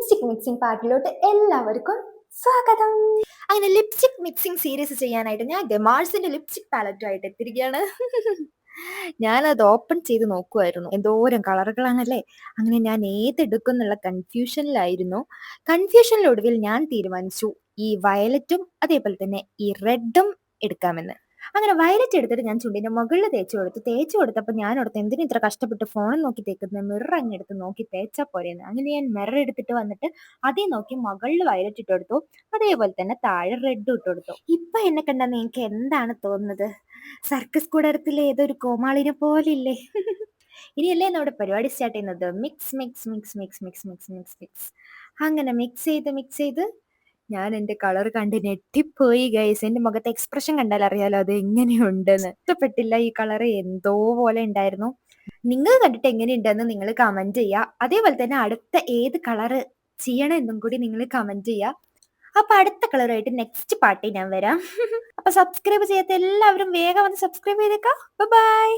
Lipstick mixing പാർട്ടിലോട്ട് എല്ലാവർക്കും സ്വാഗതം. അങ്ങനെ ലിപ്സ്റ്റിക് മിക്സിംഗ് സീരീസ് ചെയ്യാനായിട്ട് ഞാൻ ഡെമാർസിന്റെ ലിപ്സ്റ്റിക് പാലറ്റുമായിട്ട് എത്തിയിരിക്കുകയാണ്. ഞാനത് ഓപ്പൺ ചെയ്ത് നോക്കുമായിരുന്നു. എന്തോരം കളറുകളാണല്ലേ. അങ്ങനെ ഞാൻ ഏതെടുക്കും എന്നുള്ള കൺഫ്യൂഷനിലായിരുന്നു. കൺഫ്യൂഷനിലൊടുവിൽ ഞാൻ തീരുമാനിച്ചു ഈ വയലറ്റും അതേപോലെ തന്നെ ഈ റെഡും എടുക്കാമെന്ന്. അങ്ങനെ വയലറ്റ് എടുത്തിട്ട് ഞാൻ ചുണ്ടിന്റെ മുകളിൽ തേച്ച് കൊടുത്തപ്പോൾ ഞാൻ ഓർത്ത് എന്തിനാ ഇത്ര കഷ്ടപ്പെട്ട് ഫോൺ നോക്കി തേക്കുന്നത്, മിറർ അങ്ങ് എടുത്ത് നോക്കി തേച്ചാ പോരെയെന്ന്. അങ്ങനെ ഞാൻ മിറർ എടുത്തിട്ട് വന്നിട്ട് അതേ നോക്കി മുകളിൽ വയലറ്റ് ഇട്ട് കൊടുത്തു, അതേപോലെ തന്നെ താഴെ റെഡ് ഇട്ട് കൊടുത്തു. ഇപ്പൊ എന്നെ കണ്ടാൽ നിങ്ങൾക്ക് എന്താണ് തോന്നുന്നത്? സർക്കസ് കൂടത്തിലെ ഏതൊരു കോമാളിനെ പോലെ ഇല്ലേ? ഇനിയല്ലേ നമ്മുടെ പരിപാടി സ്റ്റാർട്ട് ചെയ്യുന്നത്. Mix mix mix mix mix mix mix mix അങ്ങനെ മിക്സ് ചെയ്ത് ഞാൻ എന്റെ കളർ കണ്ട് ഞെട്ടിപ്പോയി ഗൈസ്. എന്റെ മുഖത്തെ എക്സ്പ്രഷൻ കണ്ടാൽ അറിയാലോ അത് എങ്ങനെയുണ്ടെന്ന്. ഇഷ്ടപ്പെട്ടില്ല, ഈ കളർ എന്തോ പോലെ ഉണ്ടായിരുന്നു. നിങ്ങൾ കണ്ടിട്ട് എങ്ങനെയുണ്ടെന്ന് നിങ്ങൾ കമന്റ് ചെയ്യുക. അതേപോലെ തന്നെ അടുത്ത ഏത് കളറ് ചെയ്യണം എന്നും കൂടി നിങ്ങൾ കമന്റ് ചെയ്യുക. അപ്പൊ അടുത്ത കളറായിട്ട് നെക്സ്റ്റ് പാർട്ടി ഞാൻ വരാം. അപ്പൊ സബ്സ്ക്രൈബ് ചെയ്യാത്ത എല്ലാവരും വേഗം വന്ന് സബ്സ്ക്രൈബ് ചെയ്തേക്കാം. ബൈ.